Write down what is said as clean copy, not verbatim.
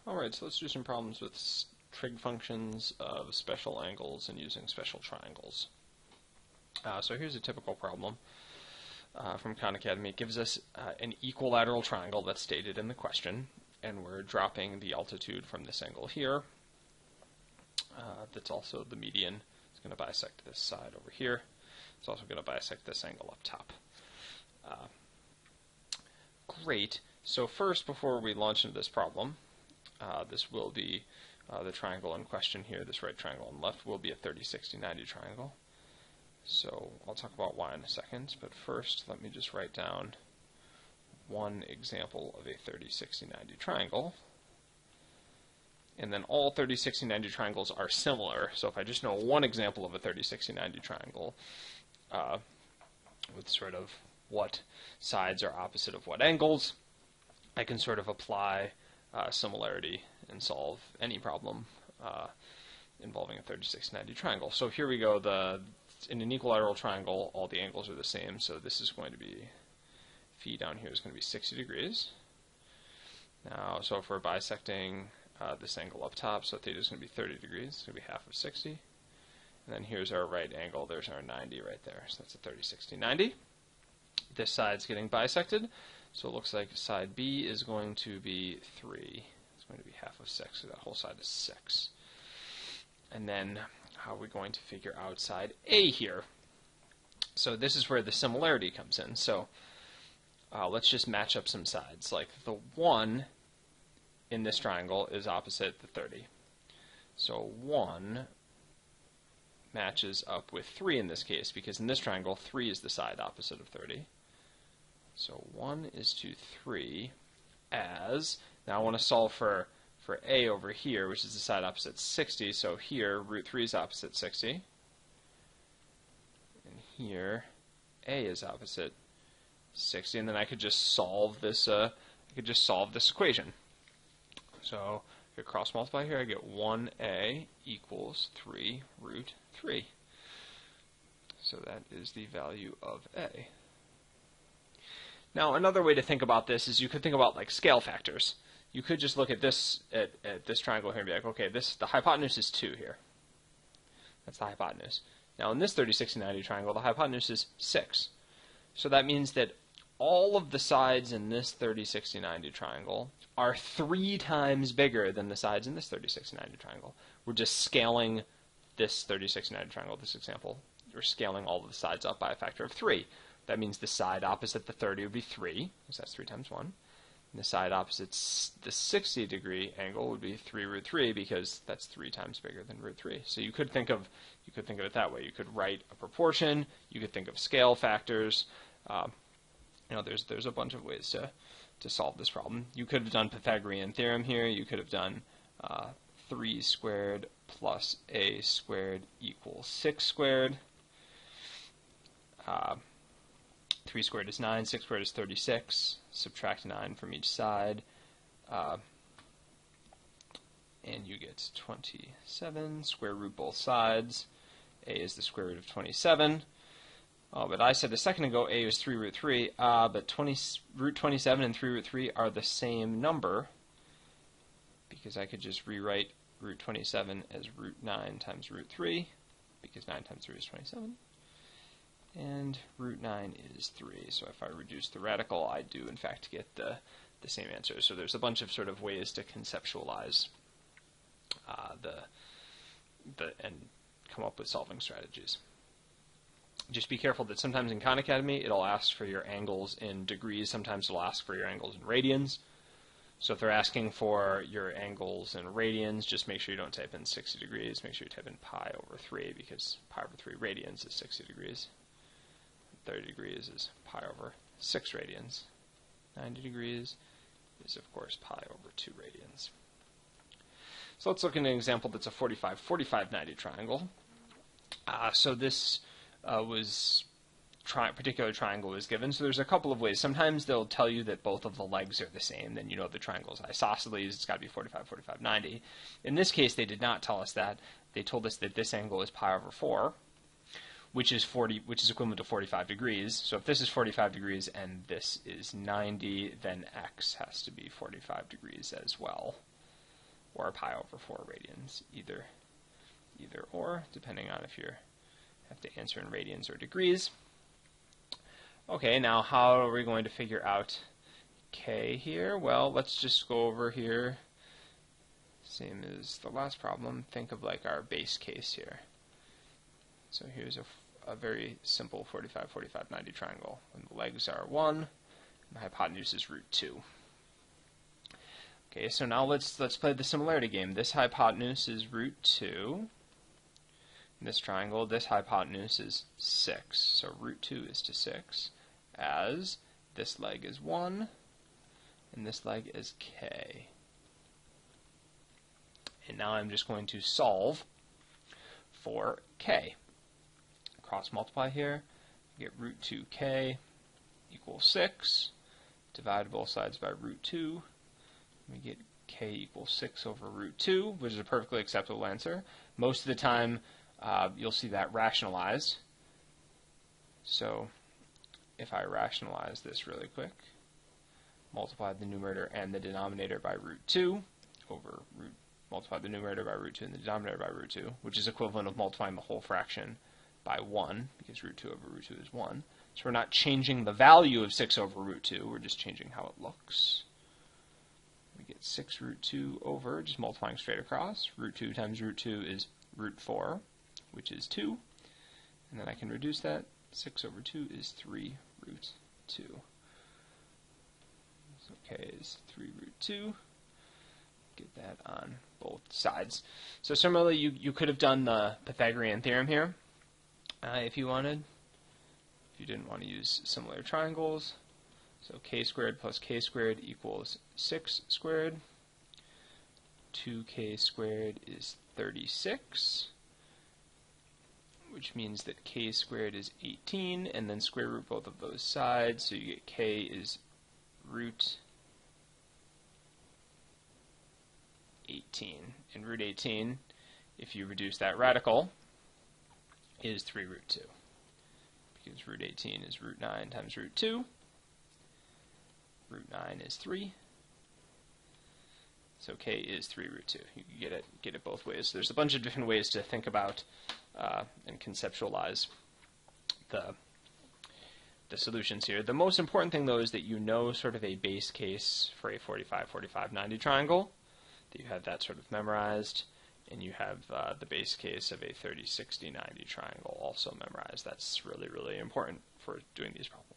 Alright, so let's do some problems with trig functions of special angles and using special triangles. So here's a typical problem from Khan Academy. It gives us an equilateral triangle that's stated in the question, and we're dropping the altitude from this angle here. That's also the median. It's going to bisect this side over here. It's also going to bisect this angle up top. Great. So first, before we launch into this problem, this will be the triangle in question here. This right triangle on the left will be a 30, 60, 90 triangle. So I'll talk about why in a second, but first let me just write down one example of a 30, 60, 90 triangle. And then all 30, 60, 90 triangles are similar. So if I just know one example of a 30, 60, 90 triangle with sort of what sides are opposite of what angles, I can sort of apply similarity and solve any problem involving a 30, 60, 90 triangle. So here we go. In an equilateral triangle, all the angles are the same. So this is going to be, phi down here is going to be 60 degrees. Now, so if we're bisecting this angle up top, so theta is going to be 30 degrees. It's going to be half of 60. And then here's our right angle. There's our 90 right there. So that's a 30, 60, 90. This side's getting bisected. So it looks like side B is going to be 3. It's going to be half of 6, so that whole side is 6. And then how are we going to figure out side A here? So this is where the similarity comes in. So let's just match up some sides. Like the 1 in this triangle is opposite the 30. So 1 matches up with 3 in this case, because in this triangle, 3 is the side opposite of 30. So 1 is to 3 as, now I want to solve for A over here, which is the side opposite 60. So here, root 3 is opposite 60. And here, A is opposite 60. And then I could just solve this, equation. So if I cross multiply here, I get 1A equals 3 root 3. So that is the value of A. Now, another way to think about this is you could think about like scale factors. You could just look at this this triangle here and be like, okay, the hypotenuse is 2 here. That's the hypotenuse. Now, in this 30, 60, 90 triangle, the hypotenuse is 6. So that means that all of the sides in this 30, 60, 90 triangle are 3 times bigger than the sides in this 30, 60, 90 triangle. We're just scaling this 30, 60, 90 triangle, this example. We're scaling all of the sides up by a factor of 3. That means the side opposite the 30 would be 3, because that's 3 times 1. And the side opposite the 60 degree angle would be 3 root 3, because that's 3 times bigger than root 3. So you could think of it that way. You could write a proportion. You could think of scale factors. There's a bunch of ways to solve this problem. You could have done Pythagorean theorem here. You could have done 3 squared plus a squared equals 6 squared. 3 squared is 9, 6 squared is 36. Subtract 9 from each side. And you get 27. Square root both sides. A is the square root of 27. But I said a second ago A is 3 root 3. But root 27 and 3 root 3 are the same number, because I could just rewrite root 27 as root 9 times root 3, because 9 times 3 is 27. And root 9 is 3. So if I reduce the radical, I do in fact get the same answer. So there's a bunch of sort of ways to conceptualize and come up with solving strategies. Just be careful that sometimes in Khan Academy it'll ask for your angles in degrees. Sometimes it'll ask for your angles in radians. So if they're asking for your angles in radians, just make sure you don't type in 60 degrees. Make sure you type in pi over 3, because pi over 3 radians is 60 degrees. 30 degrees is pi over 6 radians. 90 degrees is, of course, pi over 2 radians. So let's look at an example that's a 45, 45, 90 triangle. So this particular triangle was given. So there's a couple of ways. Sometimes they'll tell you that both of the legs are the same. Then you know the triangle is isosceles. It's got to be 45, 45, 90. In this case, they did not tell us that. They told us that this angle is pi over 4. Which is equivalent to 45 degrees. So if this is 45 degrees and this is 90, then x has to be 45 degrees as well. or pi over 4 radians, either or, depending on if you have to answer in radians or degrees. Okay, now how are we going to figure out k here? Well, let's just go over here, same as the last problem, think of like our base case here. So here's a very simple 45, 45, 90 triangle. And the legs are 1, and the hypotenuse is root 2. Okay, so now let's play the similarity game. This hypotenuse is root 2. In this triangle, this hypotenuse is 6. So root 2 is to 6, as this leg is 1, and this leg is k. And now I'm just going to solve for k. Cross multiply here, get root 2k equals 6, divide both sides by root 2, we get k equals 6 over root 2, which is a perfectly acceptable answer. Most of the time, you'll see that rationalized. So if I rationalize this really quick, multiply the numerator and the denominator by root 2 over multiply the numerator by root 2 and the denominator by root 2, which is equivalent of multiplying the whole fraction by 1, because root 2 over root 2 is 1. So we're not changing the value of 6 over root 2, we're just changing how it looks. We get 6 root 2 over, just multiplying straight across. Root 2 times root 2 is root 4, which is 2. And then I can reduce that. 6 over 2 is 3 root 2. So k is 3 root 2. Get that on both sides. So similarly, you could have done the Pythagorean theorem here if you wanted. If you didn't want to use similar triangles. So k squared plus k squared equals 6 squared. 2k squared is 36, which means that k squared is 18, and then square root both of those sides, so you get k is root 18. And root 18, if you reduce that radical, is 3 root 2, because root 18 is root 9 times root 2. Root 9 is 3. So k is 3 root 2. You can get it both ways. So there's a bunch of different ways to think about and conceptualize the solutions here. The most important thing, though, is that you know sort of a base case for a 45, 45, 90 triangle, that you have that sort of memorized, and you have the base case of a 30, 60, 90 triangle also memorized. That's really, really important for doing these problems.